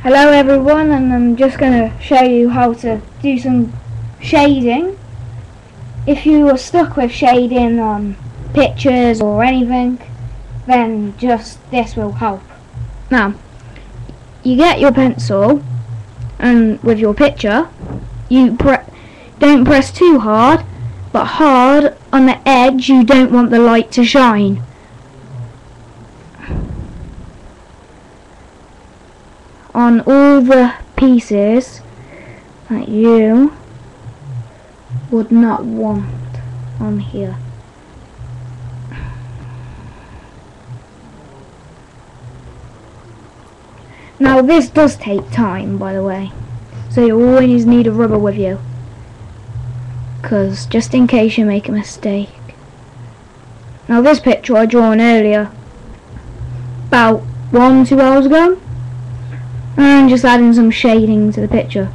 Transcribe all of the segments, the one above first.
Hello everyone, and I'm just going to show you how to do some shading. If you are stuck with shading on pictures or anything, then just this will help. Now, you get your pencil, and with your picture, you don't press too hard, but hard on the edge you don't want the light to shine. On all the pieces that you would not want on here. Now this does take time, by the way, so you always need a rubber with you, because just in case you make a mistake. Now this picture I drawn earlier, about 1-2 hours ago, and just adding some shading to the picture.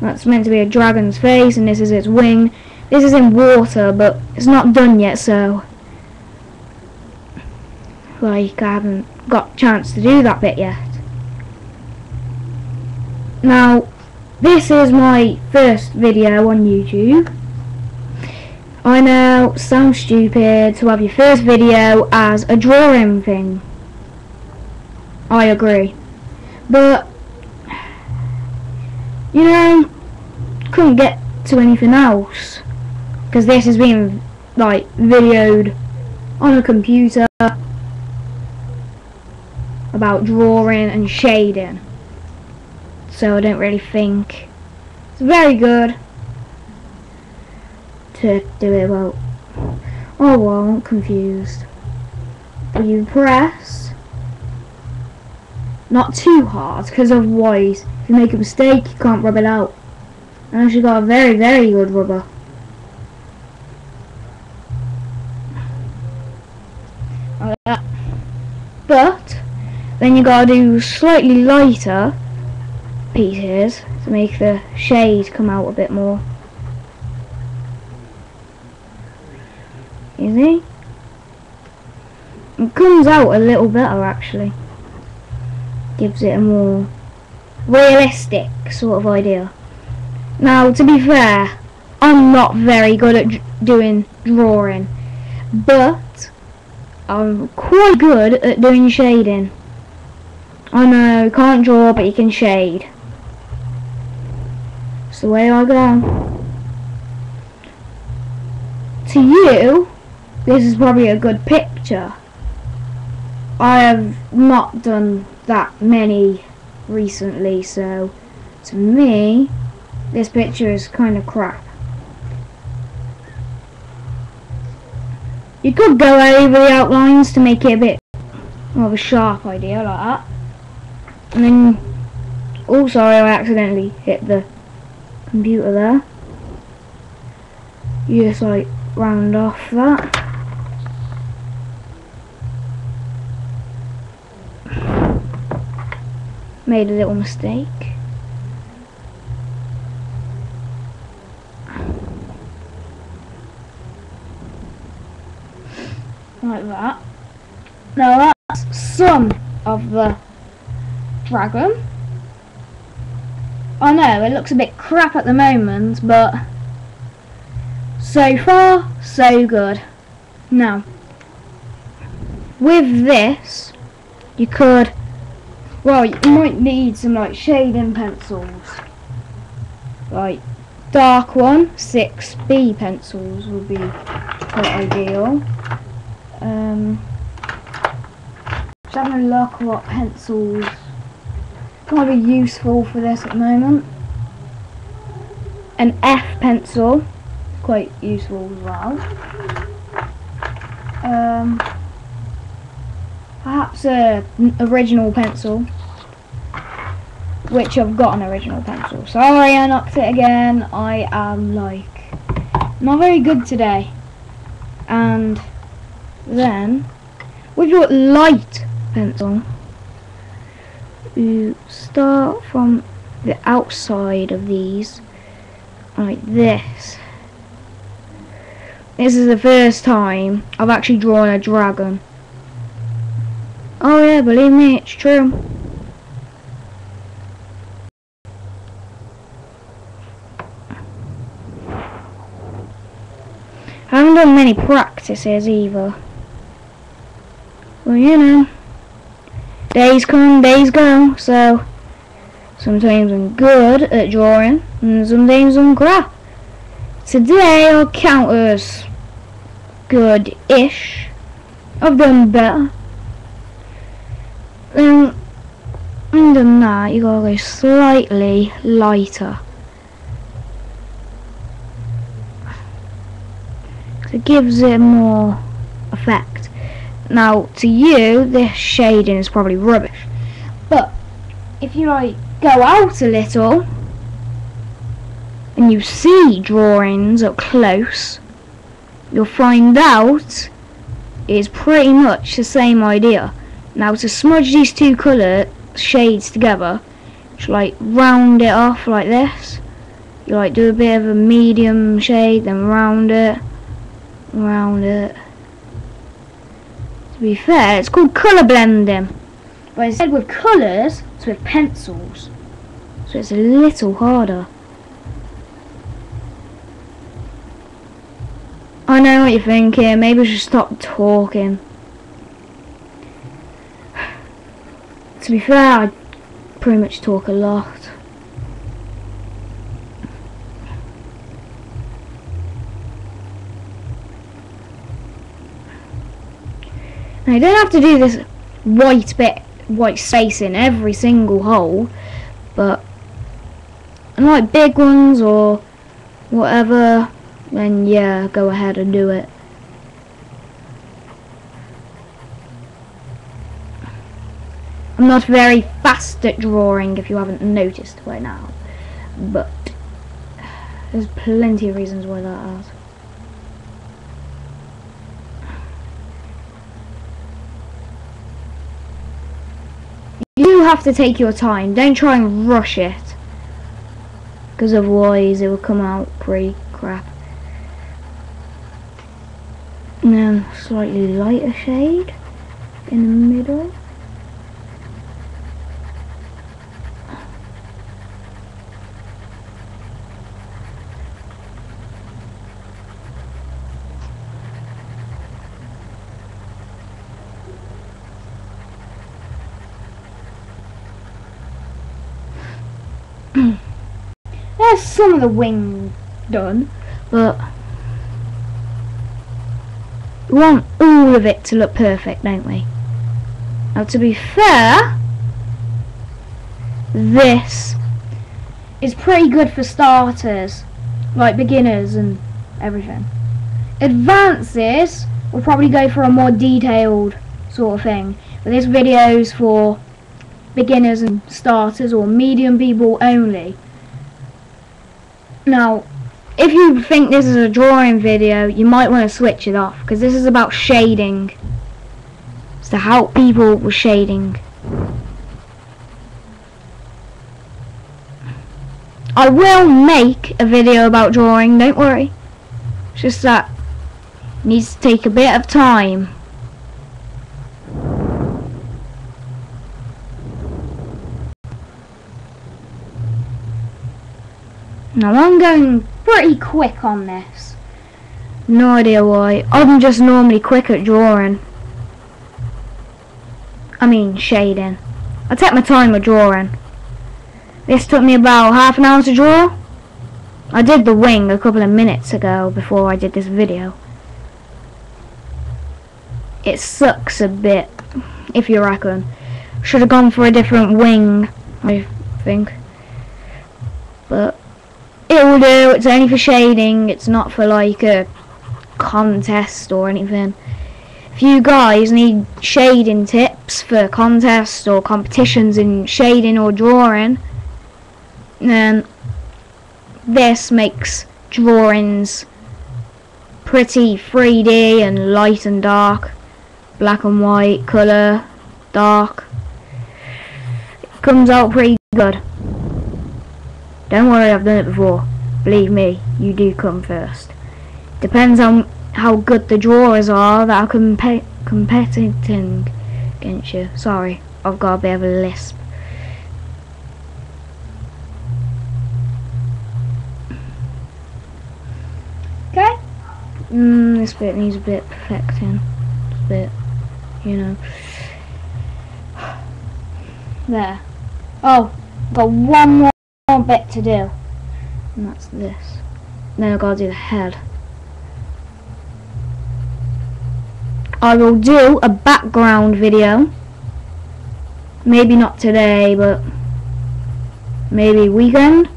That's meant to be a dragon's face, and this is its wing. This is in water, but it's not done yet, so like I haven't got a chance to do that bit yet. Now this is my first video on YouTube. I know it sounds stupid to have your first video as a drawing thing. I agree, but you know, couldn't get to anything else because this is being like videoed on a computer about drawing and shading, so I don't really think it's very good to do it about. Oh well, I'm confused. You press not too hard, because otherwise if you make a mistake you can't rub it out. Unless you got a very, very good rubber. Like that. But then you gotta do slightly lighter pieces to make the shade come out a bit more. You see? It comes out a little better actually. Gives it a more realistic sort of idea. Now, to be fair, I'm not very good at doing drawing, but I'm quite good at doing shading. I know you can't draw, but you can shade. It's the way I go. To you, this is probably a good picture. I have not done that many recently, so to me this picture is kind of crap. You could go over the outlines to make it a bit more of a sharp idea like that, and then oh sorry, I accidentally hit the computer there. You just like round off that. Made a little mistake. Like that. Now that's some of the dragon. I know it looks a bit crap at the moment, but so far so good. Now with this you could, well, you might need some like shading pencils, like dark one, 6B pencils would be quite ideal. Just having a look what pencils might be useful for this at the moment. An F pencil, quite useful as well. Perhaps an original pencil, which I've got an original pencil. Sorry I knocked it again, I am like not very good today. And then with your light pencil, you start from the outside of these like this. This is the first time I've actually drawn a dragon. Oh yeah, believe me, it's true. done many practices either. Well, you know, days come, days go, so sometimes I'm good at drawing, and sometimes I'm crap. Today I'll count as good-ish. I've done better. Then, other than that, you gotta go slightly lighter. It gives it more effect. Now, to you, this shading is probably rubbish. But, if you like go out a little, and you see drawings up close, you'll find out it's pretty much the same idea. Now, to smudge these two colour shades together, just like round it off like this. You like do a bit of a medium shade, then round it. To be fair, it's called colour blending, but instead with colours, it's with pencils, so it's a little harder. I know what you're thinking, maybe I should stop talking. To be fair, I pretty much talk a lot. Now, you don't have to do this white space in every single hole, but unlike big ones or whatever, then yeah, go ahead and do it. I'm not very fast at drawing, if you haven't noticed by now, but there's plenty of reasons why that is. You have to take your time, don't try and rush it, because otherwise it will come out pretty crap. And then slightly lighter shade in the middle. There's some of the wing done, but we want all of it to look perfect, don't we? Now, to be fair, this is pretty good for starters, like beginners and everything. Advances will probably go for a more detailed sort of thing, but this video's for beginners and starters or medium people only. Now, if you think this is a drawing video, you might want to switch it off, because this is about shading. It's to help people with shading. I will make a video about drawing, don't worry. It's just that it needs to take a bit of time. Now, I'm going pretty quick on this. No idea why. I'm just normally quick at drawing. I mean shading. I take my time with drawing. This took me about half an hour to draw. I did the wing a couple of minutes ago before I did this video. It sucks a bit, if you reckon. Should have gone for a different wing, I think. But it will do, it's only for shading, it's not for like a contest or anything. If you guys need shading tips for contests or competitions in shading or drawing, then this makes drawings pretty 3D and light and dark, black and white, colour, dark. It comes out pretty good. Don't worry, I've done it before. Believe me, you do come first. Depends on how good the drawers are that are competing against you. Sorry, I've got a bit of a lisp. Okay, This bit needs a bit perfecting. Just a bit, you know. There. Oh, got one more bit to do. And that's this. Then I've got to do the head. I will do a background video. Maybe not today, but maybe weekend.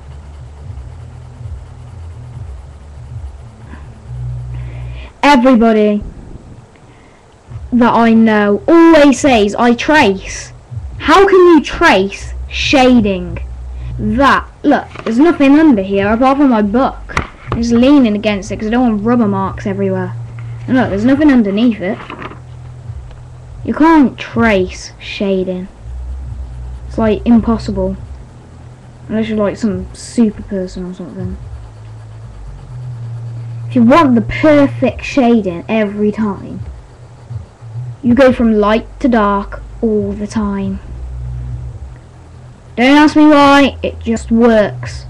Everybody that I know always says I trace. How can you trace shading? That, look, there's nothing under here apart from my book. I'm just leaning against it because I don't want rubber marks everywhere. And look, there's nothing underneath it. You can't trace shading. It's like impossible. Unless you're like some super person or something. If you want the perfect shading every time, you go from light to dark all the time. Don't ask me why, it just works.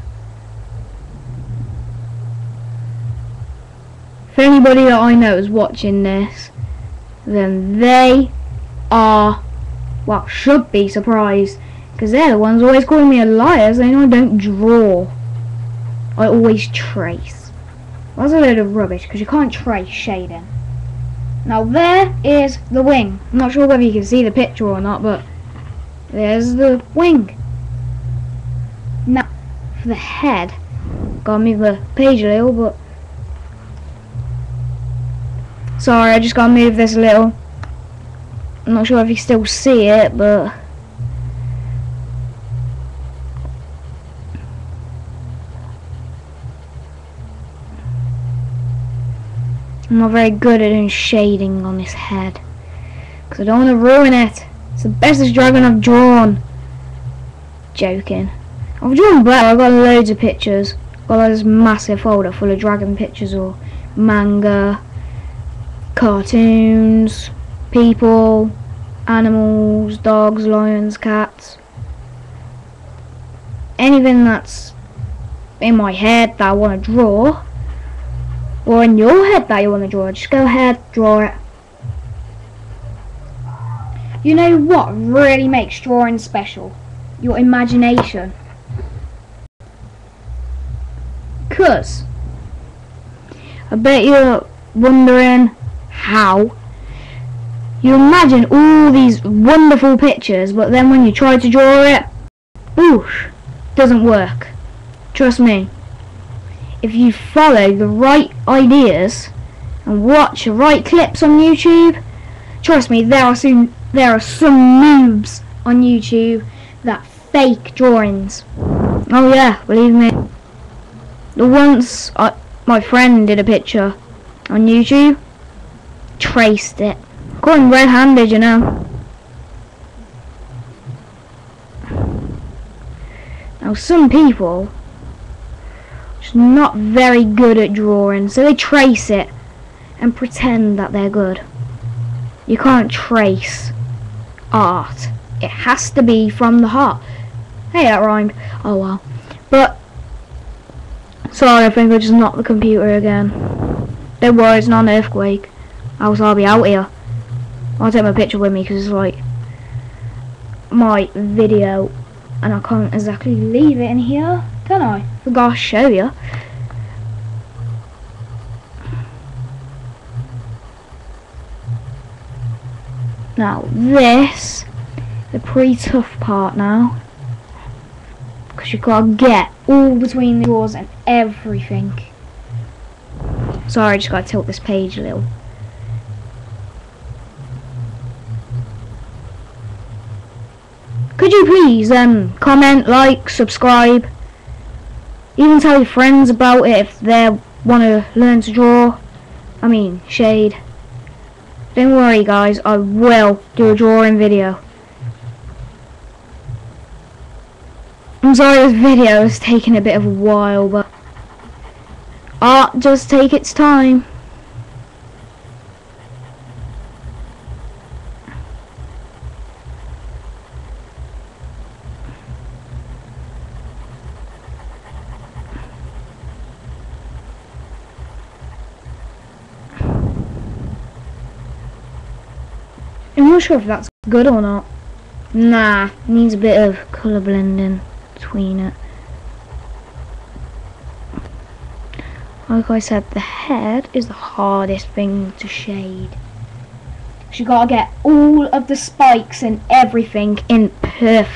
If anybody that I know is watching this, then they are, well, should be surprised, because they're the ones always calling me a liar, saying I don't draw. I always trace. That's a load of rubbish, because you can't trace shading. Now there is the wing. I'm not sure whether you can see the picture or not, but there's the wing. Now, for the head, gotta move the page a little, but sorry, I just gotta move this a little. I'm not sure if you still see it, but I'm not very good at doing shading on this head, because I don't want to ruin it. It's the bestest dragon I've drawn. Joking. I've drawn better. I've got loads of pictures. Got this massive folder full of dragon pictures or manga, cartoons, people, animals, dogs, lions, cats. Anything that's in my head that I want to draw, or in your head that you want to draw, just go ahead, draw it. You know what really makes drawing special? Your imagination. Because I bet you're wondering how you imagine all these wonderful pictures, but then when you try to draw it, oof, doesn't work. Trust me. If you follow the right ideas and watch the right clips on YouTube, trust me, there are some noobs on YouTube that fake drawings. Oh yeah, believe me. Once my friend did a picture on YouTube, traced it. Got him red-handed, you know. Now some people just not very good at drawing, so they trace it and pretend that they're good. You can't trace art. It has to be from the heart. Hey, that rhymed. Oh well. But sorry, I think I just knocked the computer again. Don't worry, it's not an earthquake. Else I'll be out here. I'll take my picture with me because it's like my video and I can't exactly leave it in here, can I? Forgot to show you. Now this, the pretty tough part now, because you've got to get all between the drawers and everything. Sorry, I just got to tilt this page a little. Could you please comment, like, subscribe, even tell your friends about it if they want to learn to draw, I mean shade. Don't worry guys, I will do a drawing video. I'm sorry this video is taking a bit of a while, but art does take its time. I'm not sure if that's good or not. Nah, needs a bit of colour blending between it. Like I said, the head is the hardest thing to shade. You gotta get all of the spikes and everything in perfect.